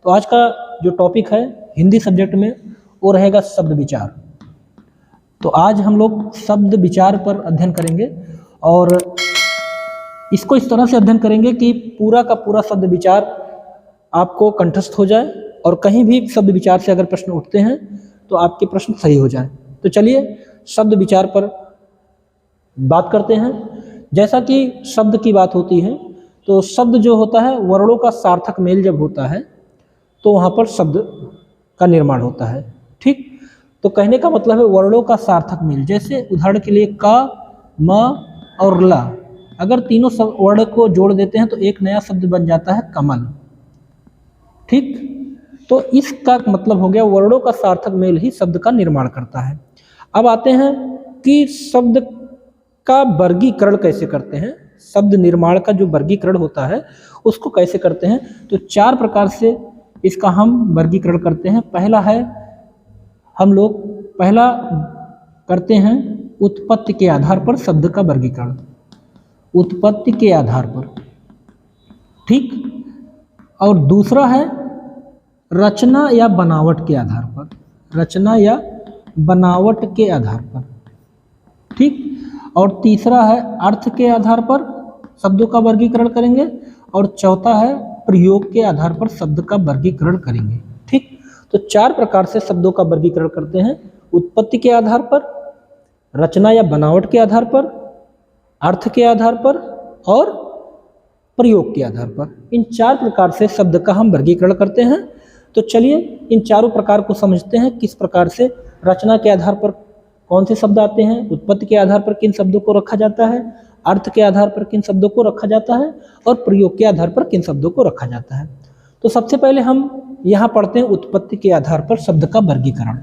तो आज का जो टॉपिक है हिंदी सब्जेक्ट में वो रहेगा शब्द विचार। तो आज हम लोग शब्द विचार पर अध्ययन करेंगे और इसको इस तरह से अध्ययन करेंगे कि पूरा का पूरा शब्द विचार आपको कंठस्थ हो जाए और कहीं भी शब्द विचार से अगर प्रश्न उठते हैं तो आपके प्रश्न सही हो जाए। तो चलिए शब्द विचार पर बात करते हैं। जैसा कि शब्द की बात होती है तो शब्द जो होता है वर्णों का सार्थक मेल जब होता है तो वहाँ पर शब्द का निर्माण होता है। ठीक, तो कहने का मतलब है वर्णों का सार्थक मेल। जैसे उदाहरण के लिए का, म और ला, अगर तीनों वर्ण को जोड़ देते हैं तो एक नया शब्द बन जाता है कमल। ठीक, तो इसका मतलब हो गया वर्णों का सार्थक मेल ही शब्द का निर्माण करता है। अब आते हैं कि शब्द का वर्गीकरण कैसे करते हैं। शब्द निर्माण का जो वर्गीकरण होता है उसको कैसे करते हैं, तो चार प्रकार से इसका हम वर्गीकरण करते हैं। पहला है हम लोग पहला करते हैं उत्पत्ति के आधार पर शब्द का वर्गीकरण, उत्पत्ति के आधार पर। ठीक, और दूसरा है रचना या बनावट के आधार पर, रचना या बनावट के आधार पर। ठीक, और तीसरा है अर्थ के आधार पर शब्दों का वर्गीकरण करेंगे और चौथा है प्रयोग के आधार पर शब्द का वर्गीकरण करेंगे। ठीक, तो चार प्रकार से शब्दों का वर्गीकरण करते हैं, उत्पत्ति के आधार पर, रचना या बनावट के आधार पर, अर्थ के आधार पर और प्रयोग के आधार पर। इन चार प्रकार से शब्द का हम वर्गीकरण करते हैं। तो चलिए इन चारों प्रकार को समझते हैं, किस प्रकार से रचना के आधार पर कौन से शब्द आते हैं, उत्पत्ति के आधार पर किन शब्दों को रखा जाता है, अर्थ के आधार पर किन शब्दों को रखा जाता है और प्रयोग के आधार पर किन शब्दों को रखा जाता है। तो सबसे पहले हम यहाँ पढ़ते हैं उत्पत्ति के आधार पर शब्द का वर्गीकरण।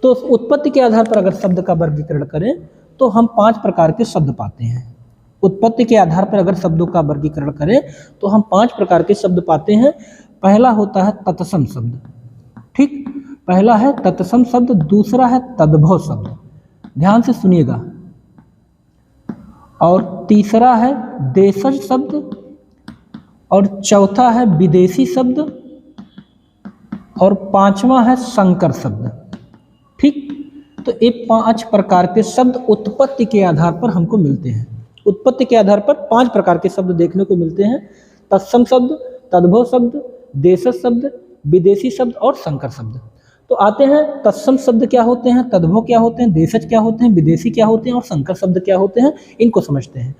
तो उत्पत्ति के आधार पर अगर शब्द का वर्गीकरण करें तो हम 5 प्रकार के शब्द पाते हैं। उत्पत्ति के आधार पर अगर शब्दों का वर्गीकरण करें तो हम 5 प्रकार के शब्द पाते हैं। पहला होता है तत्सम शब्द। ठीक, पहला है तत्सम शब्द, दूसरा है तद्भव शब्द, ध्यान से सुनिएगा, और तीसरा है देशज शब्द, और चौथा है विदेशी शब्द, और पांचवा है संकर शब्द। ठीक, तो ये 5 प्रकार के शब्द उत्पत्ति के आधार पर हमको मिलते हैं। उत्पत्ति के आधार पर 5 प्रकार के शब्द देखने को मिलते हैं, तत्सम शब्द, तद्भव शब्द, देशज शब्द, विदेशी शब्द और संकर शब्द। तो आते हैं तत्सम शब्द क्या होते हैं, तद्भव क्या होते हैं, देशज क्या होते हैं, विदेशी क्या होते हैं और संकर शब्द क्या होते हैं, इनको समझते हैं।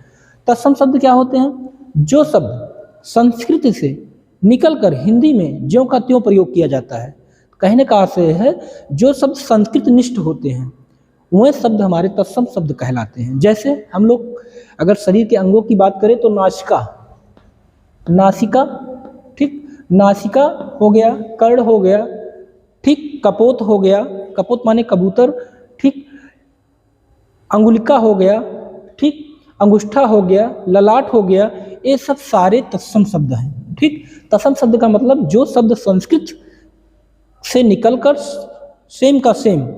तत्सम शब्द क्या होते हैं, जो शब्द संस्कृत से निकलकर हिंदी में ज्यों का त्यों प्रयोग किया जाता है। कहने का अर्थ है जो शब्द संस्कृत निष्ठ होते हैं वह शब्द हमारे तत्सम शब्द कहलाते हैं। जैसे हम लोग अगर शरीर के अंगों की बात करें तो नासिका, नासिका, ठीक, नासिका हो गया, कर्ण हो गया, ठीक, कपोत हो गया, कपोत माने कबूतर, ठीक, अंगुलिका हो गया, ठीक, अंगुष्ठा हो गया, ललाट हो गया, ये सब सारे तत्सम शब्द हैं। ठीक, तत्सम शब्द का मतलब जो शब्द संस्कृत से निकलकर सेम का सेम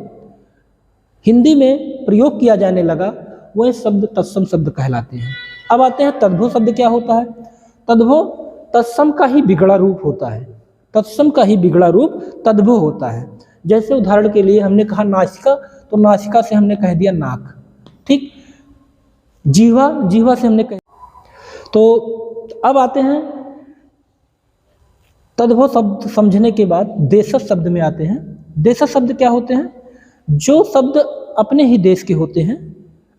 हिंदी में प्रयोग किया जाने लगा वह शब्द तत्सम शब्द कहलाते हैं। अब आते हैं तद्भव शब्द क्या होता है। तद्भव तत्सम का ही बिगड़ा रूप होता है, तत्सम का ही बिगड़ा रूप तद्भव होता है। जैसे उदाहरण के लिए हमने कहा नासिका, तो नासिका से हमने कह दिया नाक। ठीक, जीवा, जीवा से हमने कह। तो अब आते हैं तद्भव शब्द समझने के बाद देशज शब्द में आते हैं। देशज शब्द क्या होते हैं, जो शब्द अपने ही देश के होते हैं,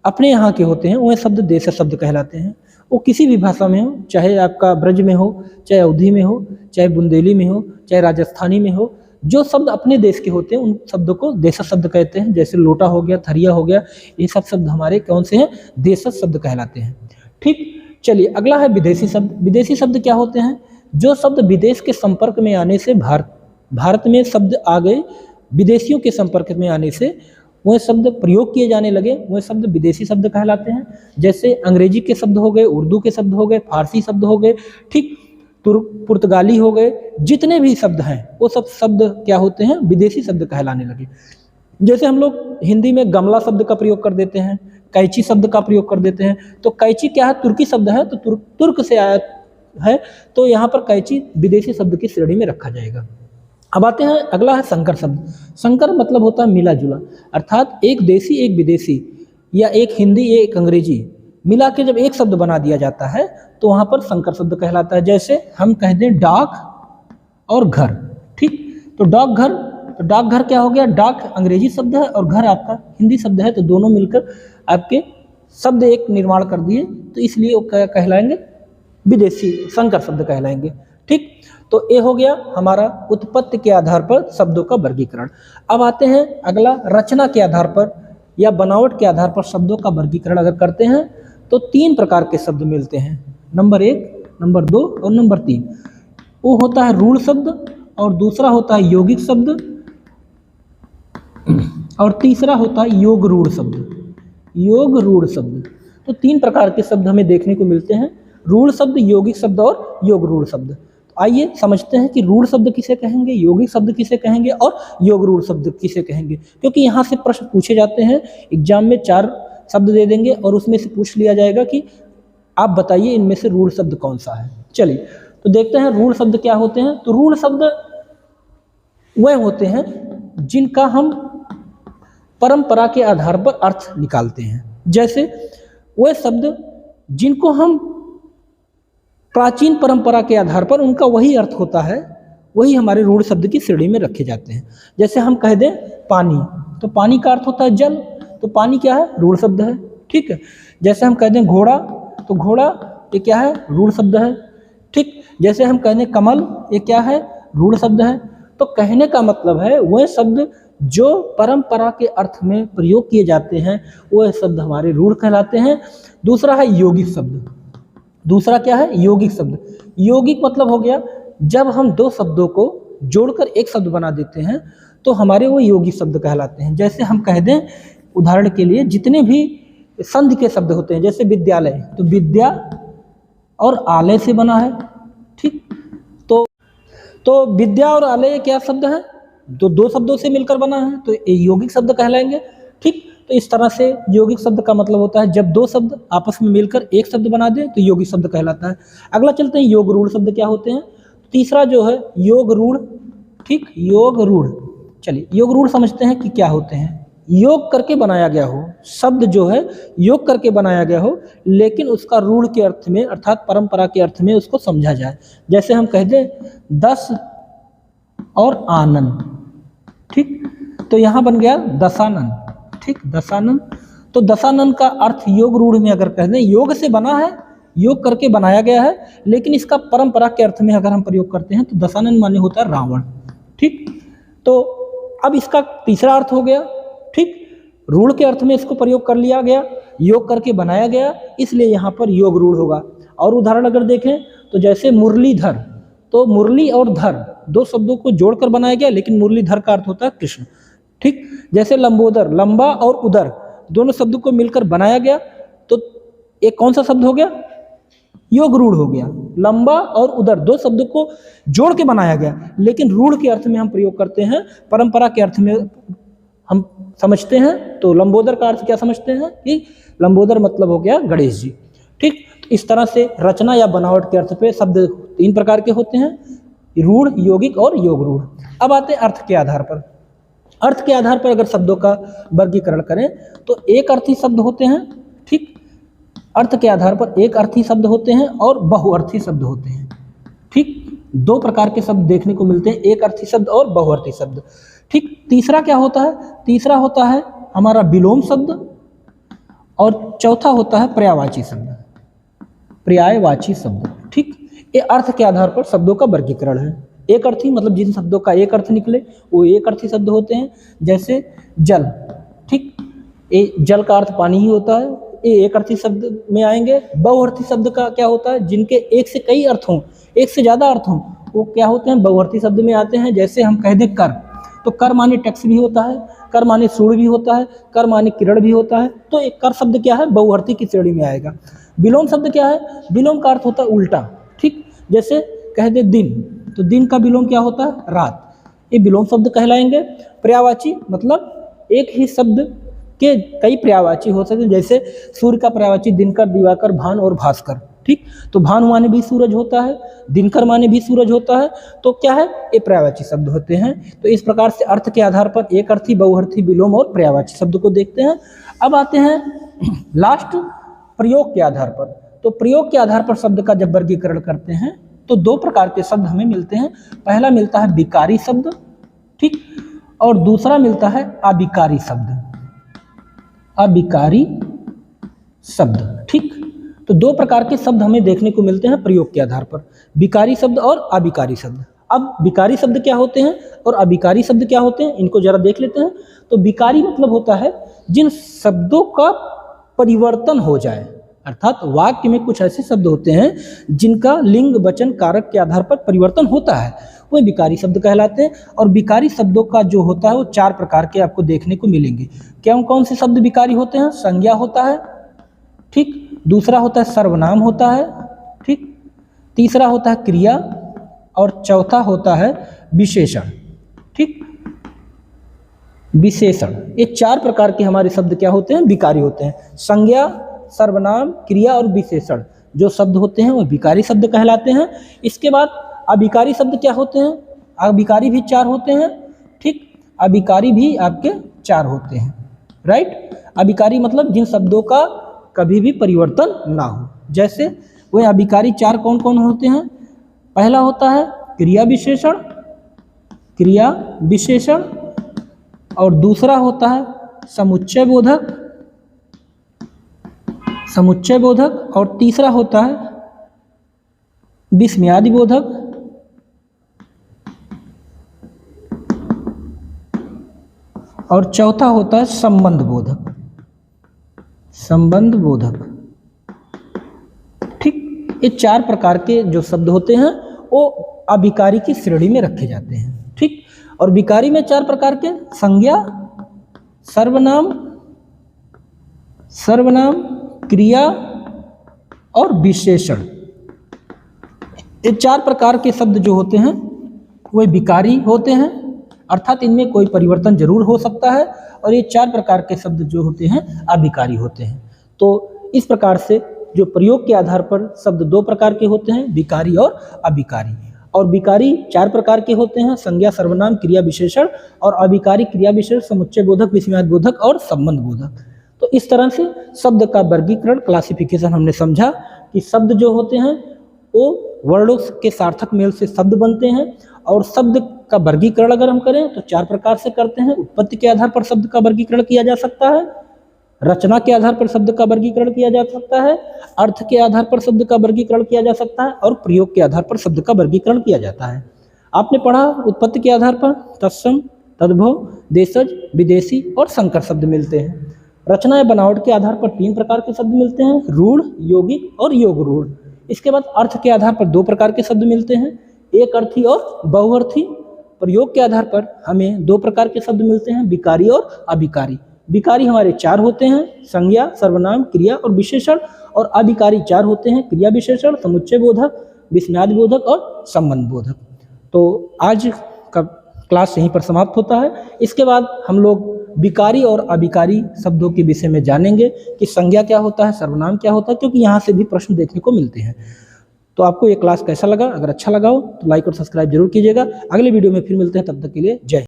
अपने यहाँ के होते हैं, वह शब्द देशज शब्द कहलाते हैं। वो किसी भी भाषा में हो, चाहे आपका ब्रज में हो, चाहे अवधी में हो, चाहे बुंदेली में हो, चाहे राजस्थानी में हो, जो शब्द अपने देश के होते हैं उन शब्दों को देशज शब्द कहते हैं। जैसे लोटा हो गया, थरिया हो गया, ये सब शब्द हमारे कौन से हैं, देशज शब्द कहलाते हैं। ठीक, चलिए अगला है विदेशी शब्द। विदेशी शब्द क्या होते हैं, जो शब्द विदेश के संपर्क में आने से भारत में शब्द आ गए, विदेशियों के संपर्क में आने से वह शब्द प्रयोग किए जाने लगे, वह शब्द विदेशी शब्द कहलाते हैं। जैसे अंग्रेजी के शब्द हो गए, उर्दू के शब्द हो गए, फारसी शब्द हो गए, ठीक, पुर्तगाली हो गए, जितने भी शब्द हैं वो सब शब्द क्या होते हैं, विदेशी शब्द कहलाने लगे। जैसे हम लोग हिंदी में गमला शब्द का प्रयोग कर देते हैं, कैंची शब्द का प्रयोग कर देते हैं। तो कैंची क्या है, तुर्की शब्द है, तो तुर्क से आया है, तो यहाँ पर कैंची विदेशी शब्द की श्रेणी में रखा जाएगा। अब आते हैं, अगला है संकर शब्द। संकर मतलब होता है मिला जुला, अर्थात एक देशी एक विदेशी या एक हिंदी एक अंग्रेजी मिला के जब एक शब्द बना दिया जाता है तो वहाँ पर संकर शब्द कहलाता है। जैसे हम कह दें डाक और घर, ठीक, तो डाकघर, तो डाकघर क्या हो गया, डाक अंग्रेजी शब्द है और घर आपका हिंदी शब्द है, तो दोनों मिलकर आपके शब्द एक निर्माण कर दिए, तो इसलिए वो कहलाएंगे विदेशी संकर शब्द कहलाएंगे। ठीक, तो ये हो गया हमारा उत्पत्ति के आधार पर शब्दों का वर्गीकरण। अब आते हैं अगला, रचना के आधार पर या बनावट के आधार पर शब्दों का वर्गीकरण अगर करते हैं तो 3 प्रकार के शब्द मिलते हैं, नंबर 1, नंबर 2 और नंबर 3। वो होता है रूढ़ शब्द, और दूसरा होता है यौगिक शब्द, और तीसरा होता है योग रूढ़ शब्द। योग रूढ़ शब्द, तो 3 प्रकार के शब्द हमें देखने को मिलते हैं, रूढ़ शब्द, यौगिक शब्द और योग रूढ़ शब्द। तो आइए समझते हैं कि रूढ़ शब्द किसे कहेंगे, यौगिक शब्द किसे कहेंगे और योग रूढ़ शब्द किसे कहेंगे, क्योंकि यहाँ से प्रश्न पूछे जाते हैं। एग्जाम में 4 शब्द दे देंगे और उसमें से पूछ लिया जाएगा कि आप बताइए इनमें से रूढ़ शब्द कौन सा है। चलिए तो देखते हैं रूढ़ शब्द क्या होते हैं। तो रूढ़ शब्द वह होते हैं जिनका हम परंपरा के आधार पर अर्थ निकालते हैं। जैसे वह शब्द जिनको हम प्राचीन परंपरा के आधार पर उनका वही अर्थ होता है, वही हमारे रूढ़ शब्द की श्रेणी में रखे जाते हैं। जैसे हम कह दें पानी, तो पानी का अर्थ होता है जल, तो पानी क्या है, रूढ़ शब्द है। ठीक है, जैसे हम कह दें घोड़ा, तो घोड़ा ये क्या है, रूढ़ शब्द है। ठीक, जैसे हम कह दें कमल, ये क्या है, रूढ़ शब्द है। तो कहने का मतलब है वह शब्द जो परंपरा के अर्थ में प्रयोग किए जाते हैं वह शब्द हमारे रूढ़ कहलाते हैं। दूसरा है यौगिक शब्द। दूसरा क्या है, यौगिक शब्द। यौगिक मतलब हो गया जब हम 2 शब्दों को जोड़कर एक शब्द बना देते हैं तो हमारे वो यौगिक शब्द कहलाते हैं। जैसे हम कह दें उदाहरण के लिए जितने भी संधि के शब्द होते हैं, जैसे विद्यालय, तो विद्या और आलय से बना है। ठीक, तो विद्या और आलय क्या शब्द है, तो 2 शब्दों से मिलकर बना है, तो ये यौगिक शब्द कहलाएंगे। ठीक, तो इस तरह से यौगिक शब्द का मतलब होता है जब 2 शब्द आपस में मिलकर एक शब्द बना दे तो यौगिक शब्द कहलाता है। अगला चलते हैं योग रूढ़ शब्द क्या होते हैं। तीसरा जो है योग रूढ़। ठीक, योग रूढ़, चलिए योग रूढ़ समझते हैं कि क्या होते हैं। योग करके बनाया गया हो शब्द, जो है योग करके बनाया गया हो, लेकिन उसका रूढ़ के अर्थ में अर्थात परंपरा के अर्थ में उसको समझा जाए। जैसे हम कह दें 10 और आनंद, ठीक, तो यहाँ बन गया दशानन। ठीक, दशानन, तो दशानन का अर्थ योग रूढ़ में अगर कह दें योग से बना है, योग करके बनाया गया है, लेकिन इसका परंपरा के अर्थ में अगर हम प्रयोग करते हैं तो दशानन माने होता है रावण। ठीक, तो अब इसका तीसरा अर्थ हो गया। ठीक, रूढ़ के अर्थ में इसको प्रयोग कर लिया गया, योग करके बनाया गया, इसलिए यहाँ पर योग रूढ़ होगा। और उदाहरण अगर देखें तो जैसे मुरलीधर, तो मुरली और धर 2 शब्दों को जोड़कर बनाया गया, लेकिन मुरलीधर का अर्थ होता है कृष्ण। ठीक, जैसे लंबोदर, लंबा और उदर दोनों शब्दों को मिलकर बनाया गया, तो एक कौन सा शब्द हो गया, योग रूढ़ हो गया। लंबा और उदर 2 शब्दों को जोड़ के बनाया गया, लेकिन रूढ़ के अर्थ में हम प्रयोग करते हैं, परंपरा के अर्थ में हम समझते हैं। तो लंबोदर का अर्थ क्या समझते हैं कि लंबोदर मतलब हो गया गणेश जी। ठीक, इस तरह से रचना या बनावट के अर्थ पे शब्द 3 प्रकार के होते हैं, रूढ़, यौगिक और योग रूढ़। अब आते हैं अर्थ के आधार पर। अर्थ के आधार पर अगर शब्दों का वर्गीकरण करें तो एक अर्थी शब्द होते हैं। ठीक, अर्थ के आधार पर एक अर्थी शब्द होते हैं और बहुअर्थी शब्द होते हैं। ठीक, 2 प्रकार के शब्द देखने को मिलते हैं, एक अर्थी शब्द और बहुअर्थी शब्द। ठीक, तीसरा क्या होता है, तीसरा होता है हमारा विलोम शब्द, और चौथा होता है पर्यायवाची शब्द, पर्यायवाची शब्द। ठीक, ये अर्थ के आधार पर शब्दों का वर्गीकरण है। एक अर्थी मतलब जिन शब्दों का एक अर्थ निकले वो एक अर्थी शब्द होते हैं। जैसे जल, ठीक, ये जल का अर्थ पानी ही होता है, ये एक अर्थी शब्द में आएंगे। बहुअर्थी शब्द का क्या होता है, जिनके एक से कई अर्थ हों, एक से ज़्यादा अर्थ हों, वो क्या होते हैं, बहुअर्थी शब्द में आते हैं। जैसे हम कह दें कर, तो कर माने टैक्स भी होता है, कर माने सूर्य भी होता है, कर माने किरण भी होता है, तो एक कर शब्द क्या है, बहुअर्थी की श्रेणी में आएगा। विलोम शब्द क्या है, विलोम का अर्थ होता है उल्टा। ठीक, जैसे कह दे दिन, तो दिन का विलोम क्या होता है, रात, ये विलोम शब्द कहलाएंगे। पर्यायवाची मतलब एक ही शब्द के कई पर्यायवाची हो सकते हैं। जैसे सूर्य का पर्यायवाची दिनकर, दिवाकर, भान और भास्कर। ठीक। तो भानु माने भी सूरज होता है, दिनकर माने भी सूरज होता है, तो क्या है, ये पर्यायवाची शब्द होते हैं। तो इस प्रकार से अर्थ के आधार पर एक अर्थी, बहुअर्थी, विलोम और पर्यायवाची शब्द को देखते हैं। अब आते हैं लास्ट प्रयोग के आधार पर। तो प्रयोग के आधार पर शब्द का जब वर्गीकरण करते हैं तो दो प्रकार के शब्द हमें मिलते हैं। पहला मिलता है विकारी शब्द, ठीक, और दूसरा मिलता है अविकारी शब्द, अविकारी शब्द, ठीक। तो दो प्रकार के शब्द हमें देखने को मिलते हैं प्रयोग के आधार पर, विकारी शब्द और अविकारी शब्द। अब विकारी शब्द क्या होते हैं और अविकारी शब्द क्या होते हैं, इनको जरा देख लेते हैं। तो विकारी मतलब होता है जिन शब्दों का परिवर्तन हो जाए, अर्थात वाक्य में कुछ ऐसे शब्द होते हैं जिनका लिंग, वचन, कारक के आधार पर परिवर्तन होता है, वो विकारी शब्द कहलाते हैं। और विकारी शब्दों का जो होता है वो चार प्रकार के आपको देखने को मिलेंगे। कौन कौन से शब्द विकारी होते हैं? संज्ञा होता है, ठीक, दूसरा होता है सर्वनाम होता है, ठीक, तीसरा होता है क्रिया और चौथा होता है विशेषण, ठीक, विशेषण। ये चार प्रकार के हमारे शब्द क्या होते हैं? विकारी होते हैं। संज्ञा, सर्वनाम, क्रिया और विशेषण जो शब्द होते हैं वो विकारी शब्द कहलाते हैं। इसके बाद अविकारी शब्द क्या होते हैं? अविकारी भी चार होते हैं, ठीक, अविकारी भी आपके चार होते हैं, राइट। अविकारी मतलब जिन शब्दों का कभी भी परिवर्तन ना हो। जैसे वह अविकारी चार कौन कौन होते हैं? पहला होता है क्रिया विशेषण, क्रिया विशेषण, और दूसरा होता है समुच्चय बोधक, समुच्चय बोधक, और तीसरा होता है विस्मयादि बोधक, और चौथा होता है संबंध बोधक, संबंध बोधक, ठीक। ये चार प्रकार के जो शब्द होते हैं वो अविकारी की श्रेणी में रखे जाते हैं, ठीक। और विकारी में चार प्रकार के संज्ञा, सर्वनाम, सर्वनाम, क्रिया और विशेषण। ये चार प्रकार के शब्द जो होते हैं वे विकारी होते हैं, अर्थात इनमें कोई परिवर्तन जरूर हो सकता है, और ये चार प्रकार के शब्द जो होते हैं अविकारी होते हैं। तो इस प्रकार से जो प्रयोग के आधार पर शब्द दो प्रकार के होते हैं, विकारी और अविकारी। और विकारी चार प्रकार के होते हैं, संज्ञा, सर्वनाम, क्रिया, विशेषण, और अविकारी क्रिया विशेषण, समुच्चय बोधक, विस्मयादि बोधक और संबंध बोधक। तो इस तरह से शब्द का वर्गीकरण, क्लासिफिकेशन हमने समझा कि शब्द जो होते हैं वो वर्णों के सार्थक मेल से शब्द बनते हैं। और शब्द का वर्गीकरण अगर हम करें तो चार प्रकार से करते हैं। उत्पत्ति के आधार पर शब्द का वर्गीकरण किया जा सकता है, रचना के आधार पर शब्द का वर्गीकरण किया जा सकता है, अर्थ के आधार पर शब्द का वर्गीकरण किया जा सकता है, और प्रयोग के आधार पर शब्द का वर्गीकरण किया जाता है। आपने पढ़ा उत्पत्ति के आधार पर तत्सम, तद्भव, देशज, विदेशी और संकर शब्द मिलते हैं। रचना या बनावट के आधार पर तीन प्रकार के शब्द मिलते हैं, रूढ़, यौगिक और योग रूढ़। इसके बाद अर्थ के आधार पर दो प्रकार के शब्द मिलते हैं, एक अर्थी और बहुअर्थी। प्रयोग के आधार पर हमें दो प्रकार के शब्द मिलते हैं, विकारी और अविकारी। विकारी हमारे चार होते हैं, संज्ञा, सर्वनाम, क्रिया और विशेषण, और अविकारी चार होते हैं, क्रिया विशेषण, समुच्चय बोधक, विस्मयादि बोधक और संबंध बोधक। तो आज का क्लास यहीं पर समाप्त होता है। इसके बाद हम लोग विकारी और अविकारी शब्दों के विषय में जानेंगे कि संज्ञा क्या होता है, सर्वनाम क्या होता है, क्योंकि यहाँ से भी प्रश्न देखने को मिलते हैं। तो आपको ये क्लास कैसा लगा? अगर अच्छा लगा हो तो लाइक और सब्सक्राइब जरूर कीजिएगा। अगले वीडियो में फिर मिलते हैं, तब तक के लिए जय हिंद।